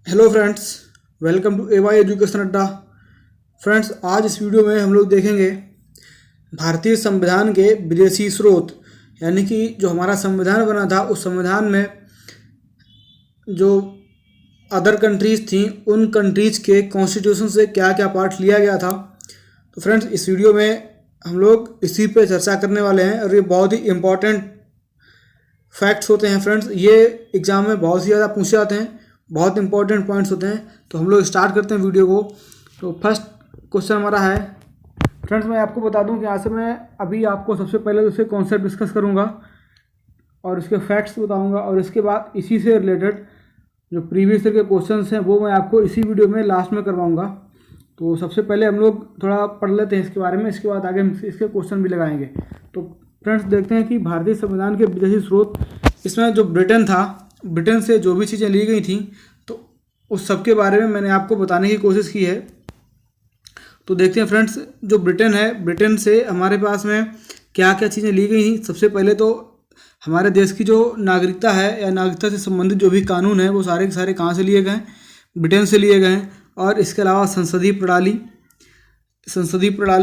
Hello friends, welcome to A Y education Adda. Friends, आज इस video में हम लोग देखेंगे भारतीय संविधान के विदेशी स्रोत, यानी कि जो हमारा संविधान बना था उस संविधान में जो अदर कंट्रीज़ थी उन कंट्रीज़ के कॉन्स्टिट्यूशन से क्या क्या पार्ट लिया गया था। तो फ्रेंड्स, इस वीडियो में हम लोग इसी पे चर्चा करने वाले हैं और ये बहुत ही इम्पोर्टेंट फैक्ट्स होते हैं। फ्रेंड्स, ये एग्ज़ाम में बहुत ही ज़्यादा पूछे जाते हैं, बहुत इंपॉर्टेंट पॉइंट्स होते हैं। तो हम लोग स्टार्ट करते हैं वीडियो को। तो फर्स्ट क्वेश्चन हमारा है, फ्रेंड्स मैं आपको बता दूं कि यहाँ से मैं अभी आपको सबसे पहले उसके कॉन्सेप्ट डिस्कस करूँगा और उसके फैक्ट्स बताऊँगा, और इसके बाद इसी से रिलेटेड जो प्रीवियस ईयर के क्वेश्चंस हैं वो मैं आपको इसी वीडियो में लास्ट में करवाऊँगा। तो सबसे पहले हम लोग थोड़ा पढ़ लेते हैं इसके बारे में, इसके बाद आगे हम इसके क्वेश्चन भी लगाएंगे। तो फ्रेंड्स देखते हैं कि भारतीय संविधान के विदेशी स्रोत, इसमें जो ब्रिटेन था, ब्रिटेन से जो भी चीज़ें ली गई थी तो उस सब के बारे में मैंने आपको बताने की कोशिश की है। तो देखते हैं फ्रेंड्स, जो ब्रिटेन है, ब्रिटेन से हमारे पास में क्या क्या चीज़ें ली गई थी। सबसे पहले तो हमारे देश की जो नागरिकता है या नागरिकता से संबंधित जो भी कानून है वो सारे के सारे कहाँ से लिए गए हैं, ब्रिटेन से लिए गए हैं। और इसके अलावा संसदीय प्रणाली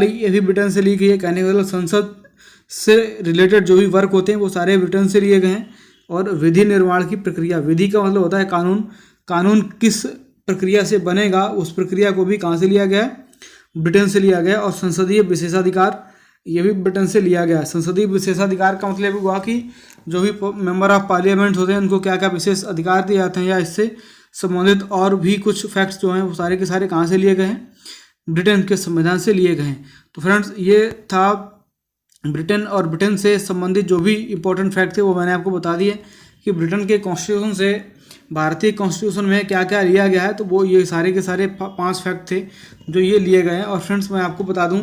ये भी ब्रिटेन से ली गई है। कहने का मतलब संसद से रिलेटेड जो भी वर्क होते हैं वो सारे ब्रिटेन से लिए गए हैं। और विधि निर्माण की प्रक्रिया, विधि का मतलब होता है कानून, कानून किस प्रक्रिया से बनेगा उस प्रक्रिया को भी कहाँ से लिया गया है, ब्रिटेन से लिया गया। और संसदीय विशेषाधिकार ये भी ब्रिटेन से लिया गया है। संसदीय विशेषाधिकार का मतलब हुआ कि जो भी मेंबर ऑफ पार्लियामेंट होते हैं उनको क्या क्या विशेष अधिकार दिए जाते हैं या इससे संबंधित और भी कुछ फैक्ट्स जो हैं वो सारे के सारे कहाँ से लिए गए हैं, ब्रिटेन के संविधान से लिए गए हैं। तो फ्रेंड्स, ये था ब्रिटेन, और ब्रिटेन से संबंधित जो भी इम्पोर्टेंट फैक्ट थे वो मैंने आपको बता दिए कि ब्रिटेन के कॉन्स्टिट्यूशन से भारतीय कॉन्स्टिट्यूशन में क्या क्या लिया गया है। तो वो ये सारे के सारे 5 फैक्ट थे जो ये लिए गए हैं। और फ्रेंड्स मैं आपको बता दूं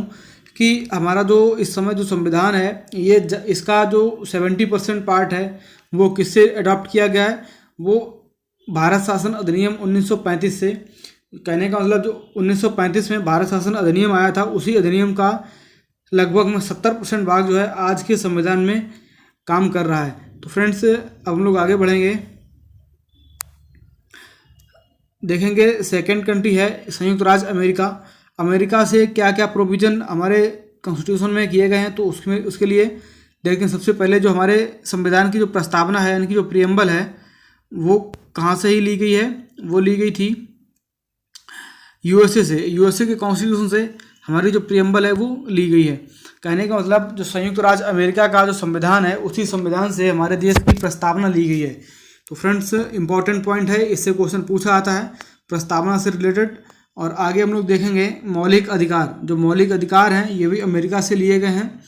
कि हमारा जो इस समय जो संविधान है ये इसका जो 70% पार्ट है वो किससे अडॉप्ट किया गया है, वो भारत शासन अधिनियम 1935 से। कहने का मतलब जो 1935 में भारत शासन अधिनियम आया था उसी अधिनियम का लगभग में 70% भाग जो है आज के संविधान में काम कर रहा है। तो फ्रेंड्स अब हम लोग आगे बढ़ेंगे, देखेंगे सेकंड कंट्री है संयुक्त राज्य अमेरिका। अमेरिका से क्या क्या प्रोविज़न हमारे कॉन्स्टिट्यूशन में किए गए हैं तो उसके लिए देखें। सबसे पहले जो हमारे संविधान की जो प्रस्तावना है यानी कि जो प्रियम्बल है वो कहाँ से ही ली गई है, वो ली गई थी यूएसए से। यूएसए के कॉन्स्टिट्यूशन से हमारी जो प्रियम्बल है वो ली गई है। कहने का मतलब जो संयुक्त राज्य अमेरिका का जो संविधान है उसी संविधान से हमारे देश की प्रस्तावना ली गई है। तो फ्रेंड्स इंपॉर्टेंट पॉइंट है, इससे क्वेश्चन पूछा आता है प्रस्तावना से रिलेटेड। और आगे हम लोग देखेंगे मौलिक अधिकार, जो मौलिक अधिकार हैं ये भी अमेरिका से लिए गए हैं।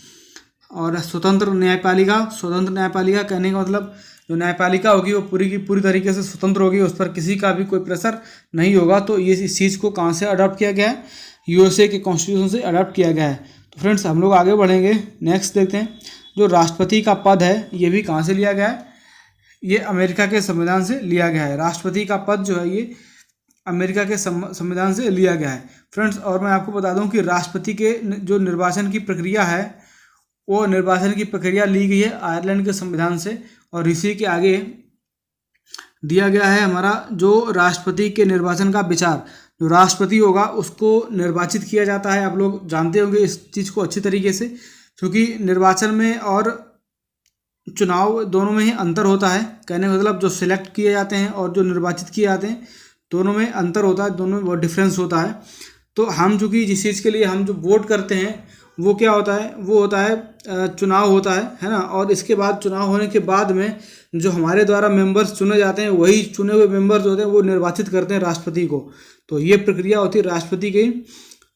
और स्वतंत्र न्यायपालिका कहने का मतलब जो न्यायपालिका होगी वो पूरी की पूरी तरीके से स्वतंत्र होगी, उस पर किसी का भी कोई प्रेशर नहीं होगा। तो ये इस चीज़ को कहाँ से अडॉप्ट किया गया है, यूएसए के कॉन्स्टिट्यूशन से अडॉप्ट किया गया है। तो फ्रेंड्स हम लोग आगे बढ़ेंगे, नेक्स्ट देखते हैं जो राष्ट्रपति का पद है ये भी कहाँ से लिया गया है, ये अमेरिका के संविधान से लिया गया है। राष्ट्रपति का पद जो है ये अमेरिका के संविधान से लिया गया है। फ्रेंड्स और मैं आपको बता दूं कि राष्ट्रपति के जो निर्वाचन की प्रक्रिया है वो निर्वाचन की प्रक्रिया ली गई है आयरलैंड के संविधान से। और इसी के आगे दिया गया है हमारा जो राष्ट्रपति के निर्वाचन का विचार, जो राष्ट्रपति होगा उसको निर्वाचित किया जाता है। आप लोग जानते होंगे इस चीज़ को अच्छी तरीके से, क्योंकि निर्वाचन में और चुनाव दोनों में ही अंतर होता है। कहने का मतलब जो सिलेक्ट किए जाते हैं और जो निर्वाचित किए जाते हैं दोनों में अंतर होता है, दोनों में बहुत डिफरेंस होता है। तो हम चूँकि जिस चीज़ के लिए हम जो वोट करते हैं वो क्या होता है, वो होता है चुनाव होता है ना। और इसके बाद चुनाव होने के बाद में जो हमारे द्वारा मेंबर्स चुने जाते हैं वही चुने हुए मेंबर्स होते हैं वो निर्वाचित करते हैं राष्ट्रपति को। तो ये प्रक्रिया होती है राष्ट्रपति के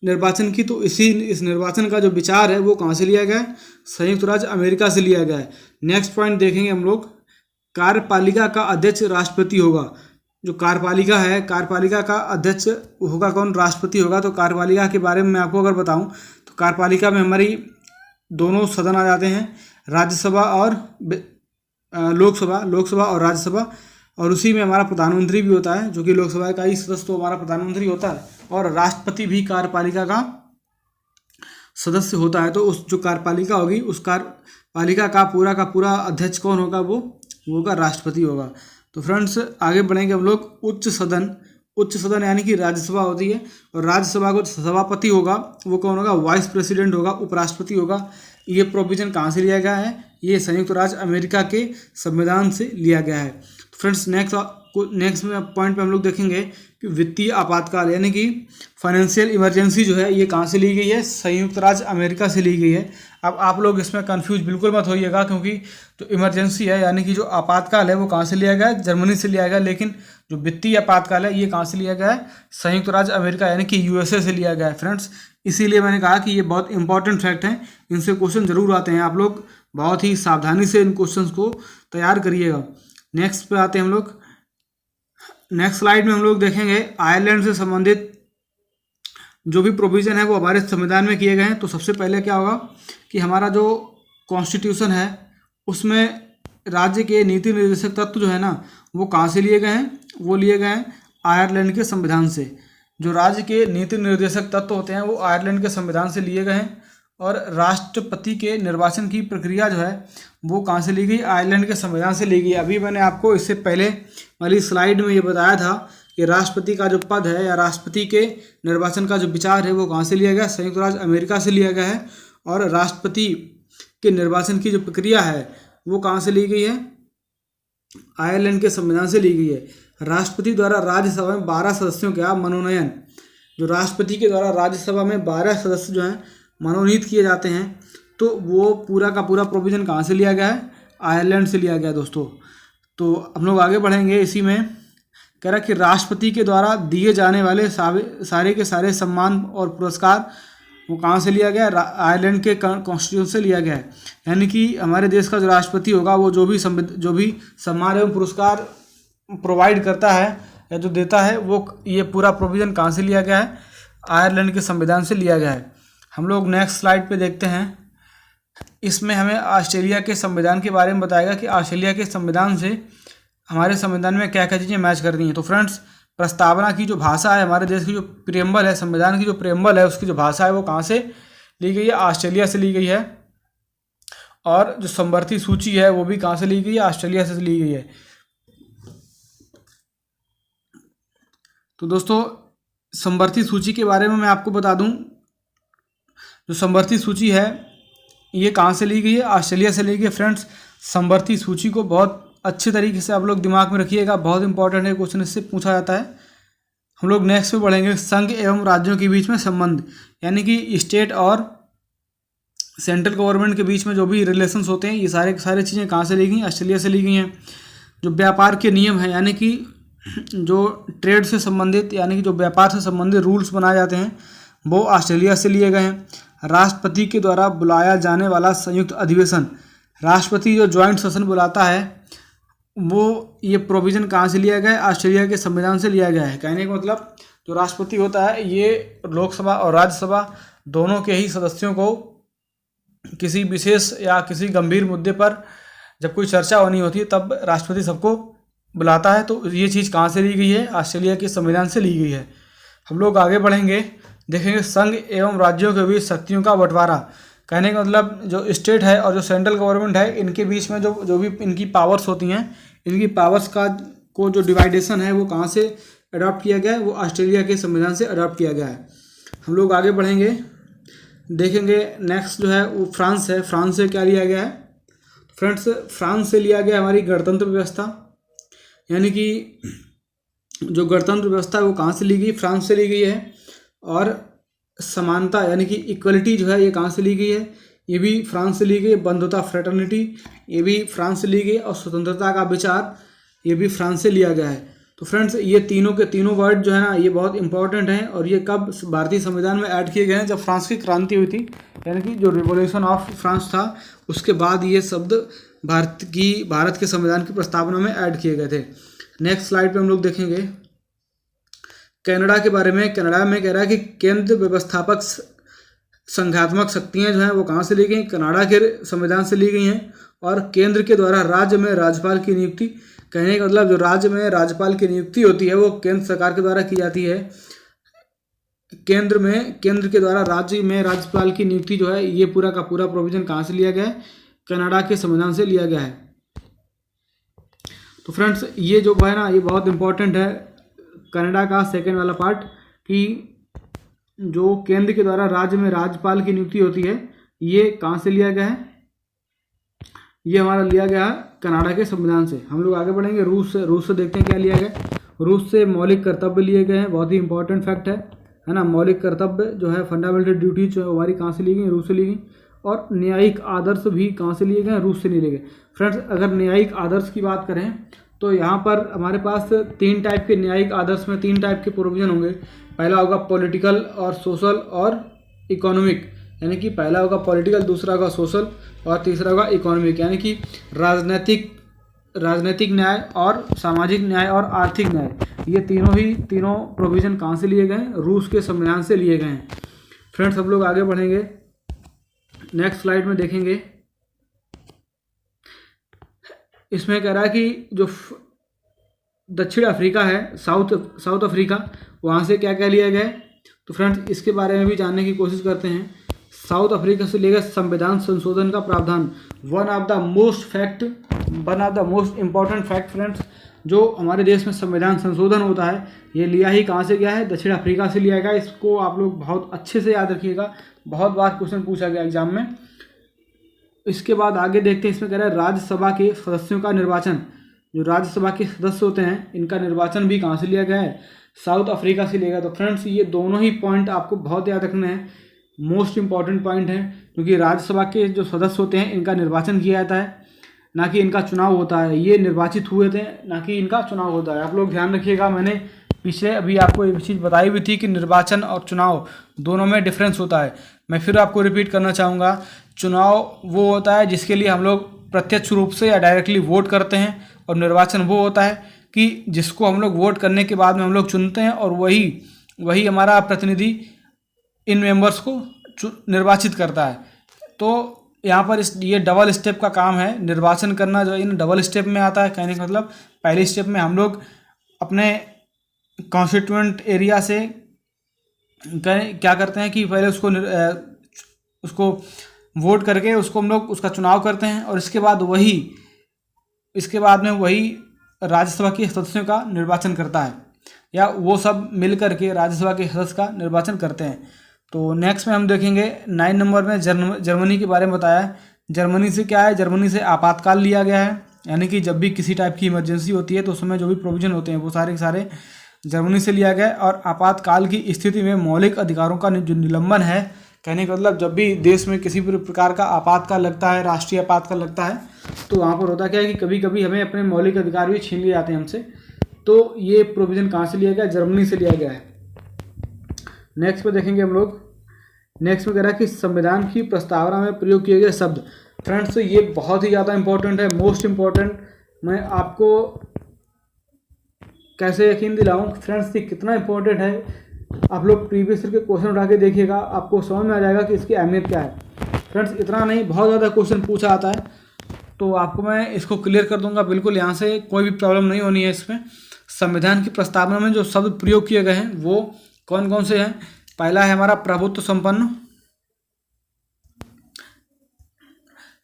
निर्वाचन की। तो इस निर्वाचन का जो विचार है वो कहाँ से लिया गया है, संयुक्त राज्य अमेरिका से लिया गया है। नेक्स्ट पॉइंट देखेंगे हम लोग, कार्यपालिका का अध्यक्ष राष्ट्रपति होगा। जो कार्यपालिका है, कार्यपालिका का अध्यक्ष होगा कौन, राष्ट्रपति होगा। तो कार्यपालिका के बारे में मैं आपको अगर बताऊं तो कार्यपालिका में हमारी दोनों सदन आ जाते हैं, राज्यसभा और लोकसभा और राज्यसभा। और उसी में हमारा प्रधानमंत्री भी होता है, जो कि लोकसभा का ही सदस्य तो हमारा प्रधानमंत्री होता है। और राष्ट्रपति भी कार्यपालिका का सदस्य होता है। तो उस जो कार्यपालिका होगी उस पालिका का पूरा अध्यक्ष कौन होगा, वो होगा राष्ट्रपति होगा। तो फ्रेंड्स आगे बढ़ेंगे हम लोग। उच्च सदन यानी कि राज्यसभा होती है, और राज्यसभा को सभापति होगा वो कौन होगा, वाइस प्रेसिडेंट होगा, उपराष्ट्रपति होगा। ये प्रोविजन कहाँ से लिया गया है, ये संयुक्त राज्य अमेरिका के संविधान से लिया गया है। तो फ्रेंड्स नेक्स्ट पॉइंट पे हम लोग देखेंगे कि वित्तीय आपातकाल यानी कि फाइनेंशियल इमरजेंसी जो है ये कहाँ से ली गई है, संयुक्त राज्य अमेरिका से ली गई है। अब आप लोग इसमें कंफ्यूज बिल्कुल मत होइएगा, क्योंकि जो इमरजेंसी है यानी कि जो आपातकाल है वो कहाँ से लिया गया है, जर्मनी से लिया गया, लेकिन जो वित्तीय आपातकाल है ये कहाँ से लिया गया है, संयुक्त राज्य अमेरिका यानी कि यूएसए से लिया गया है फ्रेंड्स। इसीलिए मैंने कहा कि ये बहुत इंपॉर्टेंट फैक्ट हैं, इनसे क्वेश्चन जरूर आते हैं, आप लोग बहुत ही सावधानी से इन क्वेश्चन को तैयार करिएगा। नेक्स्ट पे आते हैं हम लोग। नेक्स्ट स्लाइड में हम लोग देखेंगे आयरलैंड से संबंधित जो भी प्रोविज़न है वो हमारे संविधान में किए गए हैं। तो सबसे पहले क्या होगा कि हमारा जो कॉन्स्टिट्यूशन है उसमें राज्य के नीति निर्देशक तत्व जो है ना वो कहाँ से लिए गए हैं, वो लिए गए हैं आयरलैंड के संविधान से। जो राज्य के नीति निर्देशक तत्व होते हैं वो आयरलैंड के संविधान से लिए गए हैं। और राष्ट्रपति के निर्वाचन की प्रक्रिया जो है वो कहाँ से ली गई, आयरलैंड के संविधान से ली गई। अभी मैंने आपको इससे पहले वाली स्लाइड में ये बताया था कि राष्ट्रपति का जो पद है या राष्ट्रपति के निर्वाचन का जो विचार है वो कहाँ से लिया गया, संयुक्त राज्य अमेरिका से लिया गया है। और राष्ट्रपति के निर्वाचन की जो प्रक्रिया है वो कहाँ से ली गई है, आयरलैंड के संविधान से ली गई है। राष्ट्रपति द्वारा राज्यसभा में 12 सदस्यों का मनोनयन, जो राष्ट्रपति के द्वारा राज्यसभा में 12 सदस्य जो हैं मनोनीत किए जाते हैं, तो वो पूरा का पूरा प्रोविज़न कहाँ से लिया गया है, आयरलैंड से लिया गया दोस्तों। तो हम लोग आगे बढ़ेंगे। इसी में कह रहा कि राष्ट्रपति के द्वारा दिए जाने वाले सारे के सारे सम्मान और पुरस्कार वो कहाँ से लिया गया, आयरलैंड के कॉन्स्टिट्यूशन से लिया गया है। यानी कि हमारे देश का जो राष्ट्रपति होगा वो जो भी सम्मान एवं पुरस्कार प्रोवाइड करता है या जो देता है वो ये पूरा प्रोविज़न कहाँ से लिया गया है, आयरलैंड के संविधान से लिया गया है। हम लोग नेक्स्ट स्लाइड पे देखते हैं। इसमें हमें ऑस्ट्रेलिया के संविधान के बारे में बताएगा कि ऑस्ट्रेलिया के संविधान से हमारे संविधान में क्या क्या चीज़ें मैच करती हैं। तो फ्रेंड्स प्रस्तावना की जो भाषा है, हमारे देश की जो प्रियम्बल है, संविधान की जो प्रियम्बल है उसकी जो भाषा है वो कहाँ से ली गई है, ऑस्ट्रेलिया से ली गई है। और जो समवर्ती सूची है वो भी कहाँ से ली गई है, ऑस्ट्रेलिया से ली गई है। तो दोस्तों समवर्ती सूची के बारे में मैं आपको बता दूं, जो समवर्ती सूची है ये कहाँ से ली गई है, ऑस्ट्रेलिया से ली गई है। फ्रेंड्स समवर्ती सूची को बहुत अच्छे तरीके से आप लोग दिमाग में रखिएगा, बहुत इंपॉर्टेंट है, क्वेश्चन इससे पूछा जाता है। हम लोग नेक्स्ट पे बढ़ेंगे। संघ एवं राज्यों के बीच में संबंध, यानी कि स्टेट और सेंट्रल गवर्नमेंट के बीच में जो भी रिलेशंस होते हैं ये सारी चीज़ें कहाँ से ली गई, ऑस्ट्रेलिया से ली गई हैं। जो व्यापार के नियम हैं यानी कि जो ट्रेड से संबंधित यानी कि जो व्यापार से संबंधित रूल्स बनाए जाते हैं वो ऑस्ट्रेलिया से लिए गए हैं। राष्ट्रपति के द्वारा बुलाया जाने वाला संयुक्त अधिवेशन, राष्ट्रपति जो ज्वाइंट सेशन बुलाता है वो ये प्रोविज़न कहाँ से लिया गया है, ऑस्ट्रेलिया के संविधान से लिया गया है। कहने का मतलब जो राष्ट्रपति होता है ये लोकसभा और राज्यसभा दोनों के ही सदस्यों को किसी विशेष या किसी गंभीर मुद्दे पर जब कोई चर्चा होनी होती है तब राष्ट्रपति सबको बुलाता है। तो ये चीज़ कहाँ से ली गई है, ऑस्ट्रेलिया के संविधान से ली गई है। हम लोग आगे बढ़ेंगे, देखेंगे संघ एवं राज्यों के बीच शक्तियों का बंटवारा। कहने का मतलब जो स्टेट है और जो सेंट्रल गवर्नमेंट है इनके बीच में जो भी इनकी पावर्स होती हैं, इनकी पावर्स को जो डिवाइडेशन है वो कहाँ से अडॉप्ट किया गया है, वो ऑस्ट्रेलिया के संविधान से अडॉप्ट किया गया है। हम लोग आगे बढ़ेंगे, देखेंगे नेक्स्ट जो है वो फ्रांस है। फ्रांस से क्या लिया गया है, फ्रेंड्स फ्रांस से लिया गया हमारी गणतंत्र व्यवस्था, यानी कि जो गणतंत्र व्यवस्था है वो कहाँ से ली गई, फ्रांस से ली गई है। और समानता यानी कि इक्वलिटी जो है ये कहाँ से ली गई है, ये भी फ्रांस से ली गई। बंधुता फ्रेटर्निटी ये भी फ्रांस से ली गई। और स्वतंत्रता का विचार ये भी फ्रांस से लिया गया है। तो फ्रेंड्स ये तीनों के तीनों वर्ड जो है ना ये बहुत इंपॉर्टेंट हैं और ये कब भारतीय संविधान में ऐड किए गए हैं, जब फ्रांस की क्रांति हुई थी, यानी कि जो रिवॉल्यूशन ऑफ फ्रांस था उसके बाद ये शब्द भारत के संविधान की प्रस्तावना में ऐड किए गए थे। नेक्स्ट स्लाइड पे हम लोग देखेंगे कनाडा के बारे में। कनाडा में कह रहा है कि केंद्र व्यवस्थापक संघात्मक शक्तियाँ जो हैं वो कहाँ से ली गई, कनाडा के संविधान से ली गई हैं। और केंद्र के द्वारा राज्य में राज्यपाल की नियुक्ति, कहने का मतलब जो राज्य में राज्यपाल की नियुक्ति होती है वो केंद्र सरकार के द्वारा की जाती है। केंद्र के द्वारा राज्य में राज्यपाल की नियुक्ति जो है ये पूरा का पूरा प्रोविज़न कहाँ से लिया गया है, कनाडा के संविधान से लिया गया है। तो फ्रेंड्स ये जो है ना, ये बहुत इंपॉर्टेंट है कनाडा का सेकेंड वाला पार्ट, कि जो केंद्र के द्वारा राज्य में राज्यपाल की नियुक्ति होती है, ये कहाँ से लिया गया है? ये हमारा लिया गया है कनाडा के संविधान से। हम लोग आगे बढ़ेंगे रूस से देखते हैं क्या लिया गया। रूस से मौलिक कर्तव्य लिए गए हैं, बहुत ही इंपॉर्टेंट फैक्ट है ना। मौलिक कर्तव्य जो है, फंडामेंटल ड्यूटीज जो हमारी कहाँ से ली गई? रूस से ली गई। और न्यायिक आदर्श भी कहाँ से लिए गए? रूस से नहीं लिए गए। फ्रेंड्स अगर न्यायिक आदर्श की बात करें तो यहाँ पर हमारे पास 3 टाइप के न्यायिक आदर्श में 3 टाइप के प्रोविजन होंगे। पहला होगा पॉलिटिकल और सोशल और इकोनॉमिक, यानी कि पहला होगा पॉलिटिकल, दूसरा होगा सोशल और तीसरा होगा इकोनॉमिक, यानी कि राजनीतिक न्याय और सामाजिक न्याय और आर्थिक न्याय। ये तीनों प्रोविज़न कहाँ से लिए गए हैं? रूस के संविधान से लिए गए हैं। फ्रेंड्स हम लोग आगे बढ़ेंगे, नेक्स्ट स्लाइड में देखेंगे। इसमें कह रहा है कि जो दक्षिण अफ्रीका है, साउथ अफ्रीका, वहाँ से क्या क्या लिया गया है। तो फ्रेंड्स इसके बारे में भी जानने की कोशिश करते हैं। साउथ अफ्रीका से लेकर संविधान संशोधन का प्रावधान, one of the most important fact friends, जो हमारे देश में संविधान संशोधन होता है, ये लिया ही कहाँ से गया है? दक्षिण अफ्रीका से लिया गया। इसको आप लोग बहुत अच्छे से याद रखिएगा, बहुत बार क्वेश्चन पूछा गया एग्जाम में। इसके बाद आगे देखते हैं, इसमें कह रहा है राज्यसभा के सदस्यों का निर्वाचन। जो राज्यसभा के सदस्य होते हैं, इनका निर्वाचन भी कहाँ से लिया गया है? साउथ अफ्रीका से लिया गया। तो फ्रेंड्स ये दोनों ही पॉइंट आपको बहुत याद रखने हैं, मोस्ट इंपॉर्टेंट पॉइंट है, क्योंकि राज्यसभा के जो सदस्य होते हैं इनका निर्वाचन किया जाता है, ना कि इनका चुनाव होता है। ये निर्वाचित हुए थे, ना कि इनका चुनाव होता है। आप लोग ध्यान रखिएगा, मैंने पीछे अभी आपको एक चीज़ बताई भी थी कि निर्वाचन और चुनाव दोनों में डिफरेंस होता है। मैं फिर आपको रिपीट करना चाहूँगा, चुनाव वो होता है जिसके लिए हम लोग प्रत्यक्ष रूप से या डायरेक्टली वोट करते हैं, और निर्वाचन वो होता है कि जिसको हम लोग वोट करने के बाद में हम लोग चुनते हैं, और वही हमारा प्रतिनिधि इन मेंबर्स को निर्वाचित करता है। तो यहाँ पर ये डबल स्टेप का काम है, निर्वाचन करना जो इन डबल स्टेप में आता है। कहने का मतलब पहले स्टेप में हम लोग अपने कॉन्स्टिट्यूएंट एरिया से क्या करते हैं कि पहले उसको वोट करके उसको हम लोग उसका चुनाव करते हैं, और इसके बाद में वही राज्यसभा के सदस्यों का निर्वाचन करता है, या वो सब मिल करके राज्यसभा के सदस्य का निर्वाचन करते हैं। तो नेक्स्ट में हम देखेंगे 9 नंबर में जर्मनी के बारे में बताया है। जर्मनी से क्या है? जर्मनी से आपातकाल लिया गया है, यानी कि जब भी किसी टाइप की इमरजेंसी होती है तो उसमें जो भी प्रोविजन होते हैं वो सारे के सारे जर्मनी से लिया गया है। और आपातकाल की स्थिति में मौलिक अधिकारों का जो निलंबन है, कहने का मतलब जब भी देश में किसी भी प्रकार का आपातकाल लगता है, राष्ट्रीय आपातकाल लगता है, तो वहाँ पर होता क्या है कि कभी कभी हमें अपने मौलिक अधिकार भी छीन लिए जाते हैं हमसे। तो ये प्रोविज़न कहाँ से लिया गया? जर्मनी से लिया गया है। नेक्स्ट पे देखेंगे हम लोग, नेक्स्ट में कह रहा है कि संविधान की प्रस्तावना में प्रयोग किए गए शब्द। फ्रेंड्स ये बहुत ही ज़्यादा इंपॉर्टेंट है, मोस्ट इम्पॉर्टेंट। मैं आपको कैसे यकीन दिलाऊं फ्रेंड्स ये कितना इंपॉर्टेंट है, आप लोग प्रीवियस ईयर के क्वेश्चन उठा के देखिएगा, आपको समझ में आ जाएगा कि इसकी अहमियत क्या है। फ्रेंड्स इतना नहीं, बहुत ज़्यादा क्वेश्चन पूछा आता है, तो आपको मैं इसको क्लियर कर दूंगा बिल्कुल, यहाँ से कोई भी प्रॉब्लम नहीं होनी है इसमें। संविधान की प्रस्तावना में जो शब्द प्रयोग किए गए हैं वो कौन कौन से हैं? पहला है हमारा प्रभुत्व संपन्न,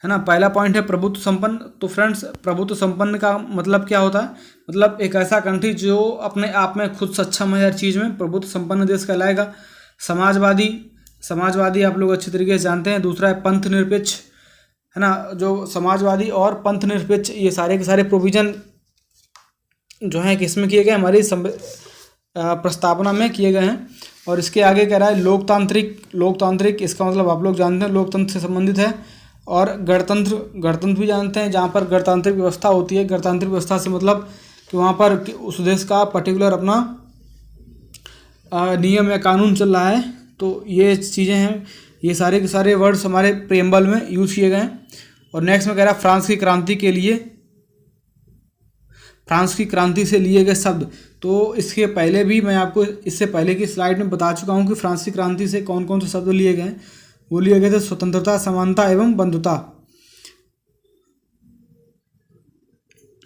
है ना, पहला पॉइंट है प्रभुत्व संपन्न। तो फ्रेंड्स प्रभुत्व संपन्न का मतलब क्या होता है? मतलब एक ऐसा कंट्री जो अपने आप में खुद सक्षम है हर चीज़ में, प्रभुत्व संपन्न देश कहलाएगा। समाजवादी आप लोग अच्छी तरीके से जानते हैं। दूसरा है पंथ निरपेक्ष, है ना, जो समाजवादी और पंथ निरपेक्ष ये सारे के सारे प्रोविज़न जो हैं किसमें किए गए? हमारी प्रस्तावना में किए गए हैं। और इसके आगे कह रहा है लोकतांत्रिक, इसका मतलब आप लोग जानते हैं लोकतंत्र से संबंधित है। और गणतंत्र भी जानते हैं, जहाँ पर गणतांत्रिक व्यवस्था होती है। गणतांत्रिक व्यवस्था से मतलब कि वहाँ पर उस देश का पर्टिकुलर अपना नियम या कानून चल रहा है। तो ये चीज़ें हैं, ये सारे के सारे वर्ड्स हमारे प्रेम्बल में यूज़ किए गए हैं। और नेक्स्ट में कह रहा है फ्रांस की क्रांति से लिए गए शब्द। तो इसके पहले भी मैं आपको इससे पहले की स्लाइड में बता चुका हूँ कि फ्रांस की क्रांति से कौन कौन से शब्द लिए गए हैं। वो लिए गए थे स्वतंत्रता, समानता एवं बंधुता।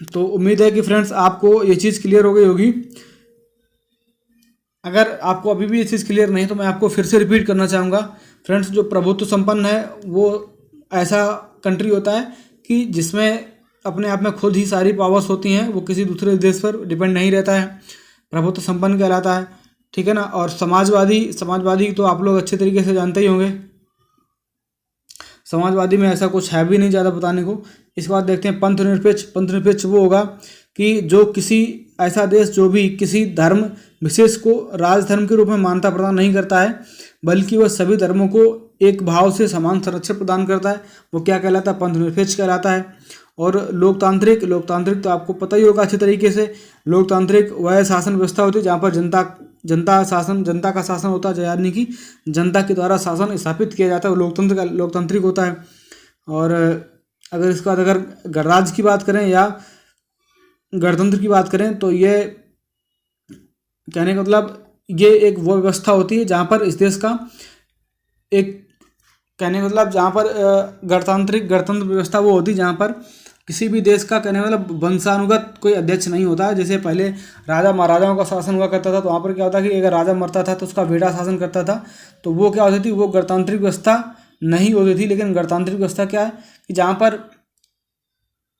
तो उम्मीद है कि फ्रेंड्स आपको ये चीज़ क्लियर हो गई होगी। अगर आपको अभी भी ये चीज़ क्लियर नहीं तो मैं आपको फिर से रिपीट करना चाहूँगा। फ्रेंड्स जो प्रभुत्व संपन्न है वो ऐसा कंट्री होता है कि जिसमें अपने आप में खुद ही सारी पावर्स होती हैं, वो किसी दूसरे देश पर डिपेंड नहीं रहता है, प्रभुत्व संपन्न कहलाता है, ठीक है ना। और समाजवादी तो आप लोग अच्छे तरीके से जानते ही होंगे, समाजवादी में ऐसा कुछ है भी नहीं ज़्यादा बताने को। इसके बाद देखते हैं पंथनिरपेक्ष वो होगा कि जो किसी ऐसा देश जो भी किसी धर्म विशेष को राजधर्म के रूप में मान्यता प्रदान नहीं करता है, बल्कि वह सभी धर्मों को एक भाव से समान संरक्षण प्रदान करता है, वो क्या कहलाता है, पंथनिरपेक्ष कहलाता है। और लोकतांत्रिक तो आपको पता ही होगा अच्छे तरीके से, लोकतांत्रिक वह शासन व्यवस्था होती है जहाँ पर जनता का शासन होता है, यानी कि जनता के द्वारा शासन स्थापित किया जाता है, वो लोकतांत्रिक होता है। और अगर इसके बाद अगर गणराज्य की बात करें या गणतंत्र की बात करें, तो ये कहने का मतलब ये एक वो व्यवस्था होती है जहाँ पर इस देश का एक कहने का मतलब जहाँ पर गणतंत्र व्यवस्था वो होती है जहाँ पर किसी भी देश का कहने का मतलब वंशानुगत कोई अध्यक्ष नहीं होता है। जैसे पहले राजा महाराजाओं का शासन हुआ करता था, तो वहाँ पर क्या होता है कि अगर राजा मरता था तो उसका बेटा शासन करता था, तो वो क्या होती थी, वो गणतांत्रिक व्यवस्था नहीं होती थी। लेकिन गणतांत्रिक व्यवस्था क्या है कि जहाँ पर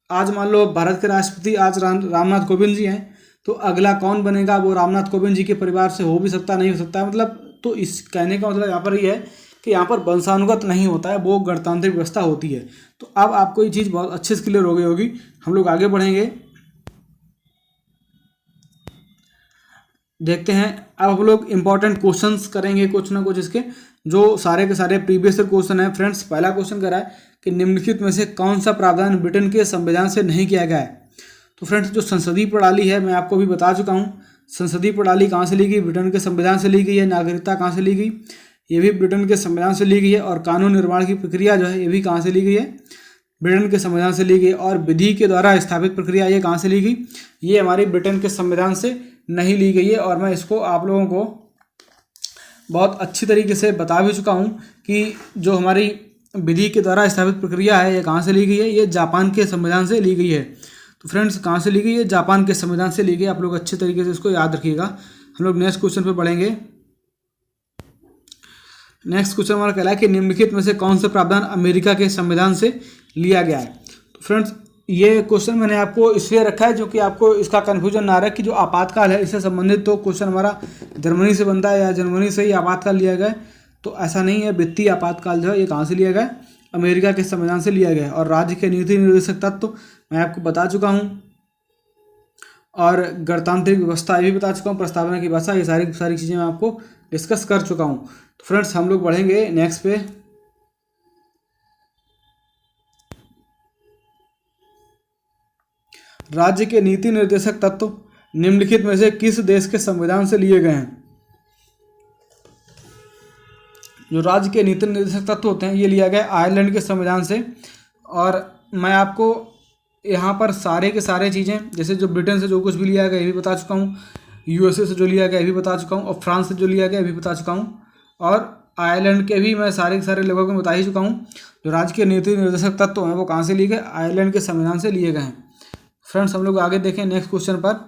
आज मान लो भारत के राष्ट्रपति आज रामनाथ कोविंद जी हैं, तो अगला कौन बनेगा वो रामनाथ कोविंद जी के परिवार से हो भी सकता नहीं हो सकता है, मतलब तो इस कहने का मतलब यहाँ पर ये है कि यहाँ पर वंशानुगत नहीं होता है, वो गणतांत्रिक व्यवस्था होती है। तो अब आपको ये चीज़ बहुत अच्छे से क्लियर हो गई होगी। हम लोग आगे बढ़ेंगे, देखते हैं। अब हम लोग इंपॉर्टेंट क्वेश्चंस करेंगे कुछ ना कुछ, इसके जो सारे के सारे प्रीवियस क्वेश्चन हैं। फ्रेंड्स, पहला क्वेश्चन कह रहा है कि निम्नलिखित में से कौन सा प्रावधान ब्रिटेन के संविधान से नहीं किया गया है। तो फ्रेंड्स, जो संसदीय प्रणाली है मैं आपको भी बता चुका हूँ, संसदीय प्रणाली कहाँ से ली गई, ब्रिटेन के संविधान से ली गई है। नागरिकता कहाँ से ली गई, ये भी ब्रिटेन के संविधान से ली गई है। और कानून निर्माण की प्रक्रिया जो है ये भी कहाँ से ली गई है, ब्रिटेन के संविधान से ली गई। और विधि के द्वारा स्थापित प्रक्रिया ये कहाँ से ली गई, ये हमारी ब्रिटेन के संविधान से नहीं ली गई है। और मैं इसको आप लोगों को बहुत अच्छी तरीके से बता भी चुका हूँ कि जो हमारी विधि के द्वारा स्थापित प्रक्रिया है ये कहाँ से ली गई है, ये जापान के संविधान से ली गई है। तो फ्रेंड्स, कहाँ से ली गई है, जापान के संविधान से ली गई। आप लोग अच्छे तरीके से इसको याद रखिएगा। हम लोग नेक्स्ट क्वेश्चन पे बढ़ेंगे। नेक्स्ट क्वेश्चन हमारा कहला है कि निम्नलिखित में से कौन सा प्रावधान अमेरिका के संविधान से लिया गया है। तो फ्रेंड्स, ये क्वेश्चन मैंने आपको इसलिए रखा है जो कि आपको इसका कन्फ्यूजन ना रहे कि जो आपातकाल है इससे संबंधित तो क्वेश्चन हमारा जर्मनी से बनता है या जर्मनी से ही आपातकाल लिया गया है, तो ऐसा नहीं है। वित्तीय आपातकाल जो है ये कहाँ से लिया गया है, अमेरिका के संविधान से लिया गया है। और राज्य के नीति निर्देशक तत्व तो मैं आपको बता चुका हूँ, और गणतांत्रिक व्यवस्था ये भी बता चुका हूँ, प्रस्तावना की भाषा, ये सारी चीज़ें मैं आपको डिस्कस कर चुका हूँ। तो फ्रेंड्स, हम लोग बढ़ेंगे नेक्स्ट पे। राज्य के नीति निर्देशक तत्व निम्नलिखित में से किस देश के संविधान से लिए गए हैं। जो राज्य के नीति निर्देशक तत्व होते हैं ये लिया गया आयरलैंड के संविधान से। और मैं आपको यहाँ पर सारे के सारे चीज़ें, जैसे जो ब्रिटेन से जो कुछ भी लिया गया ये भी बता चुका हूँ, यूएसए से जो लिया गया ये भी बता चुका हूँ, और फ्रांस से जो लिया गया ये भी बता चुका हूँ, और आयरलैंड के भी मैं सारे के सारे लगभग में बता ही चुका हूँ। जो राज्य के नीति निर्देशक तत्व हैं वो कहाँ से लिए गए, आयरलैंड के संविधान से लिए गए हैं। फ्रेंड्स, हम लोग आगे देखें नेक्स्ट क्वेश्चन पर।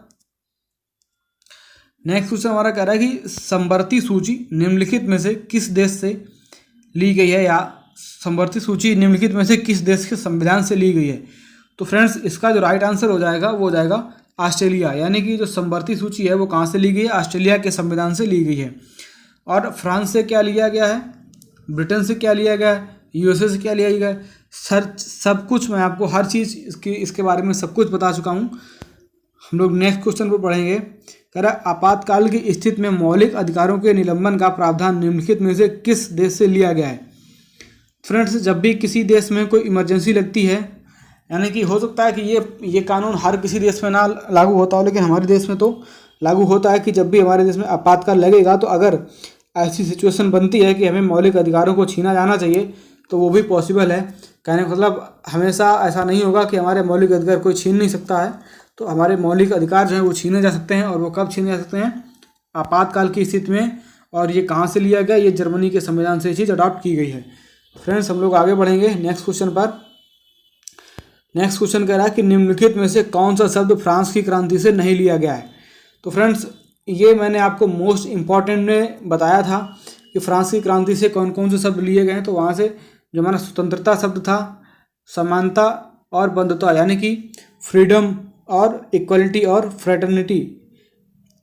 नेक्स्ट क्वेश्चन हमारा कह रहा है कि समवर्ती सूची निम्नलिखित में से किस देश से ली गई है, या समवर्ती सूची निम्नलिखित में से किस देश के संविधान से ली गई है। तो फ्रेंड्स, इसका जो राइट आंसर हो जाएगा वो हो जाएगा ऑस्ट्रेलिया, यानी कि जो समवर्ती सूची है वो कहाँ से ली गई है, ऑस्ट्रेलिया के संविधान से ली गई है। और फ्रांस से क्या लिया गया है, ब्रिटेन से क्या लिया गया है, यूएसए से क्या लिया गया है, सब कुछ मैं आपको हर चीज़ इसके बारे में सब कुछ बता चुका हूँ। हम लोग नेक्स्ट क्वेश्चन पर पढ़ेंगे। कह रहा आपातकाल की स्थिति में मौलिक अधिकारों के निलंबन का प्रावधान निम्नलिखित में से किस देश से लिया गया है। फ्रेंड्स, जब भी किसी देश में कोई इमरजेंसी लगती है, यानी कि हो सकता है कि ये कानून हर किसी देश में ना लागू होता हो, लेकिन हमारे देश में तो लागू होता है कि जब भी हमारे देश में आपातकाल लगेगा तो अगर ऐसी सिचुएशन बनती है कि हमें मौलिक अधिकारों को छीना जाना चाहिए तो वो भी पॉसिबल है। कहने का मतलब हमेशा ऐसा नहीं होगा कि हमारे मौलिक अधिकार कोई छीन नहीं सकता है, तो हमारे मौलिक अधिकार जो हैं वो छीने जा सकते हैं। और वो कब छीने जा सकते हैं, आपातकाल की स्थिति में। और ये कहाँ से लिया गया, ये जर्मनी के संविधान से ये चीज़ अडॉप्ट की गई है। फ्रेंड्स, हम लोग आगे बढ़ेंगे नेक्स्ट क्वेश्चन पर। नेक्स्ट क्वेश्चन कह रहा है कि निम्नलिखित में से कौन सा शब्द फ्रांस की क्रांति से नहीं लिया गया है। तो फ्रेंड्स, ये मैंने आपको मोस्ट इम्पॉर्टेंट में बताया था कि फ्रांस की क्रांति से कौन कौन से शब्द लिए गए हैं। तो वहाँ से जो हमारा स्वतंत्रता शब्द था, समानता और बंधुता, यानी कि फ्रीडम और इक्वलिटी और फ्रेटर्निटी,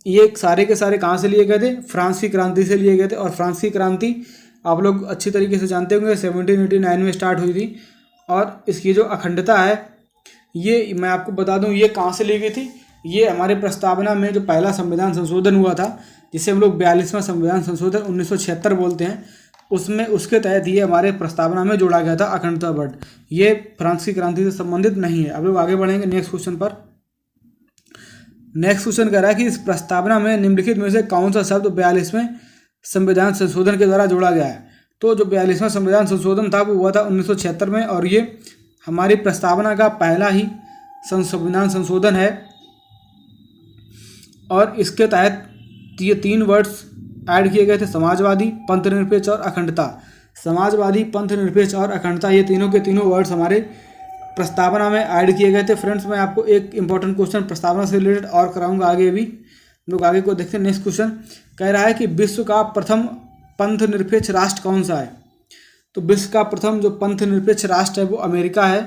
ये सारे के सारे कहाँ से लिए गए थे? फ्रांस की क्रांति से लिए गए थे। और फ्रांस की क्रांति आप लोग अच्छी तरीके से जानते होंगे 1789 में स्टार्ट हुई थी। और इसकी जो अखंडता है ये मैं आपको बता दूं ये कहाँ से ली गई थी? ये हमारे प्रस्तावना में जो पहला संविधान संशोधन हुआ था, जिसे हम लोग 42वां संविधान संशोधन 1976 बोलते हैं, उसमें उसके तहत ये हमारे प्रस्तावना में जोड़ा गया था अखंडता वर्ड। ये फ्रांस की क्रांति से संबंधित नहीं है। अब लोग आगे बढ़ेंगे नेक्स्ट क्वेश्चन पर। नेक्स्ट क्वेश्चन कह रहा है कि इस प्रस्तावना में निम्नलिखित में से कौन सा शब्द 42वें संविधान संशोधन के द्वारा जोड़ा गया है? तो जो 42वां संविधान संशोधन था वो हुआ था 1976 में, और ये हमारी प्रस्तावना का पहला ही संविधान संशोधन है। और इसके तहत ये 3 वर्ड्स ऐड किए गए थे: समाजवादी, पंथनिरपेक्ष और अखंडता। समाजवादी, पंथनिरपेक्ष और अखंडता, ये तीनों के तीनों वर्ड्स हमारे प्रस्तावना में ऐड किए गए थे। फ्रेंड्स, मैं आपको एक इंपॉर्टेंट क्वेश्चन प्रस्तावना से रिलेटेड और कराऊंगा आगे भी। लोग आगे को देखते हैं। नेक्स्ट क्वेश्चन कह रहा है कि विश्व का प्रथम पंथनिरपेक्ष राष्ट्र कौन सा है? तो विश्व का प्रथम जो पंथनिरपेक्ष राष्ट्र है वो अमेरिका है।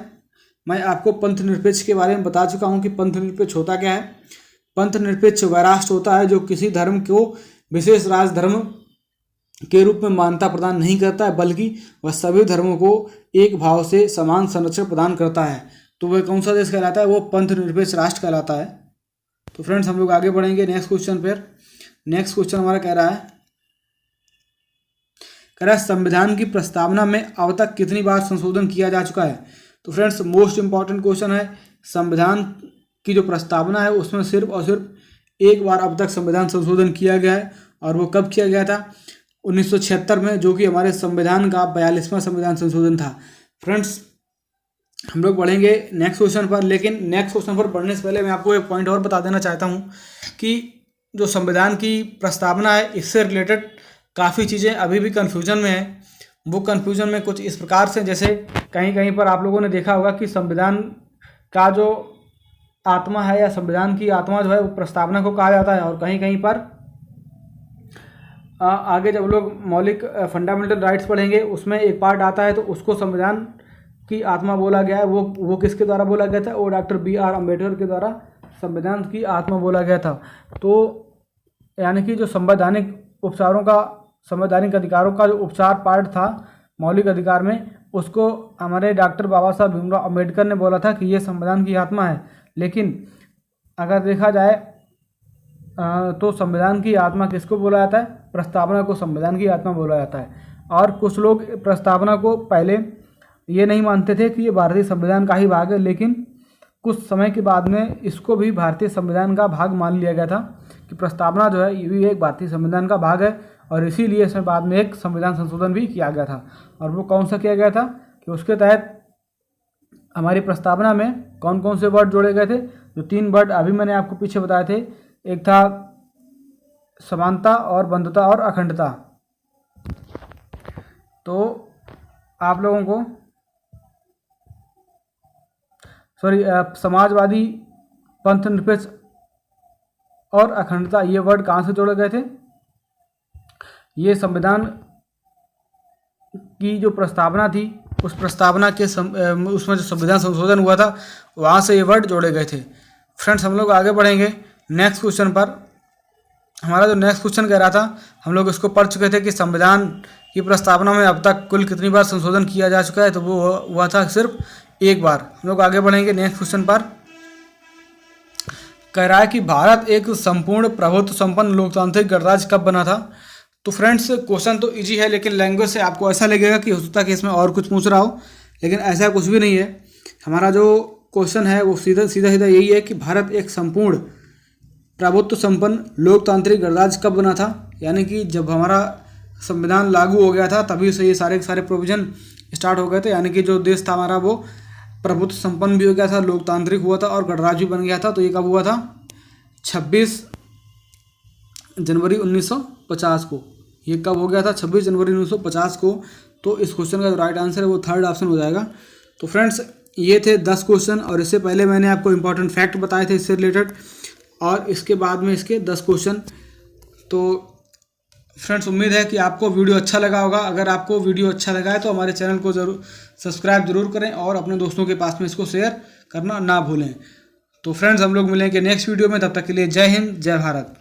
मैं आपको पंथनिरपेक्ष के बारे में बता चुका हूँ कि पंथनिरपेक्ष होता क्या है। पंथनिरपेक्ष वह राष्ट्र होता है जो किसी धर्म को विशेष राजधर्म के रूप में मान्यता प्रदान नहीं करता है, बल्कि वह सभी धर्मों को एक भाव से समान संरक्षण प्रदान करता है। तो वह कौन सा देश कहलाता है? वो पंथनिरपेक्ष राष्ट्र कहलाता है। तो फ्रेंड्स, हम लोग आगे बढ़ेंगे नेक्स्ट क्वेश्चन पर। नेक्स्ट क्वेश्चन हमारा कह रहा है संविधान की प्रस्तावना में अब तक कितनी बार संशोधन किया जा चुका है? तो फ्रेंड्स, मोस्ट इंपॉर्टेंट क्वेश्चन है। संविधान की जो प्रस्तावना है उसमें सिर्फ और सिर्फ एक बार अब तक संविधान संशोधन किया गया है, और वो कब किया गया था? 1976 में, जो कि हमारे संविधान का 42वां संविधान संशोधन था। फ्रेंड्स, हम लोग बढ़ेंगे नेक्स्ट क्वेश्चन पर, लेकिन नेक्स्ट क्वेश्चन पर बढ़ने से पहले मैं आपको एक पॉइंट और बता देना चाहता हूँ कि जो संविधान की प्रस्तावना है इससे रिलेटेड काफ़ी चीज़ें अभी भी कन्फ्यूजन में है। वो कन्फ्यूजन में कुछ इस प्रकार से, जैसे कहीं कहीं पर आप लोगों ने देखा होगा कि संविधान का जो आत्मा है या संविधान की आत्मा जो है वो प्रस्तावना को कहा जाता है, और कहीं कहीं पर आगे जब लोग मौलिक फंडामेंटल राइट्स पढ़ेंगे उसमें एक पार्ट आता है तो उसको संविधान की आत्मा बोला गया है। वो किसके द्वारा बोला गया था? वो डॉक्टर B.R. अम्बेडकर के द्वारा संविधान की आत्मा बोला गया था। तो यानी कि जो संवैधानिक उपचारों का, संवैधानिक अधिकारों का जो उपचार पार्ट था मौलिक अधिकार में, उसको हमारे डॉक्टर बाबा साहब भीमराव अम्बेडकर ने बोला था कि ये संविधान की आत्मा है। लेकिन अगर देखा जाए तो संविधान की आत्मा किसको बोला जाता है? प्रस्तावना को संविधान की आत्मा बोला जाता है। और कुछ लोग प्रस्तावना को पहले ये नहीं मानते थे कि ये भारतीय संविधान का ही भाग है, लेकिन कुछ समय के बाद में इसको भी भारतीय संविधान का भाग मान लिया गया था कि प्रस्तावना जो है ये भी एक भारतीय संविधान का भाग है, और इसीलिए इसमें बाद में एक संविधान संशोधन भी किया गया था। और वो कौन सा किया गया था कि उसके तहत हमारी प्रस्तावना में कौन कौन से वर्ड जोड़े गए थे? जो 3 वर्ड अभी मैंने आपको पीछे बताए थे, एक था समानता और बंधुता और अखंडता। तो आप लोगों को समाजवादी, पंथनिरपेक्ष और अखंडता, ये वर्ड कहाँ से जोड़े गए थे? ये संविधान की जो प्रस्तावना थी उस प्रस्तावना के उसमें जो संविधान संशोधन हुआ था वहाँ से ये वर्ड जोड़े गए थे। फ्रेंड्स, हम लोग आगे बढ़ेंगे नेक्स्ट क्वेश्चन पर। हमारा जो नेक्स्ट क्वेश्चन कह रहा था, हम लोग इसको पढ़ चुके थे कि संविधान की प्रस्तावना में अब तक कुल कितनी बार संशोधन किया जा चुका है, तो वो हुआ था सिर्फ एक बार। हम लोग आगे बढ़ेंगे नेक्स्ट क्वेश्चन पर। कह रहा है कि भारत एक संपूर्ण प्रभुत्व संपन्न लोकतांत्रिक गणराज्य कब बना था? तो फ्रेंड्स, क्वेश्चन तो इजी है, लेकिन लैंग्वेज से आपको ऐसा लगेगा कि हो सकता है कि इसमें और कुछ पूछ रहा हो, लेकिन ऐसा कुछ भी नहीं है। हमारा जो क्वेश्चन है वो सीधा सीधा यही है कि भारत एक संपूर्ण प्रभुत्व संपन्न लोकतांत्रिक गणराज्य कब बना था? यानी कि जब हमारा संविधान लागू हो गया था तभी से ये सारे के सारे प्रोविजन स्टार्ट हो गए थे। यानी कि जो देश था हमारा वो प्रभुत्व संपन्न भी हो गया था, लोकतांत्रिक हुआ था और गणराज्य भी बन गया था। तो ये कब हुआ था? 26 जनवरी 1950 को। ये कब हो गया था? 26 जनवरी 1950 को। तो इस क्वेश्चन का जो राइट आंसर है वो थर्ड ऑप्शन हो जाएगा। तो फ्रेंड्स, ये थे 10 क्वेश्चन, और इससे पहले मैंने आपको इंपॉर्टेंट फैक्ट बताए थे इससे रिलेटेड, और इसके बाद में इसके 10 क्वेश्चन। तो फ्रेंड्स उम्मीद है कि आपको वीडियो अच्छा लगा होगा। अगर आपको वीडियो अच्छा लगा है तो हमारे चैनल को ज़रूर सब्सक्राइब ज़रूर करें और अपने दोस्तों के पास में इसको शेयर करना ना भूलें। तो फ्रेंड्स हम लोग मिलेंगे नेक्स्ट वीडियो में, तब तक के लिए जय हिंद, जय भारत।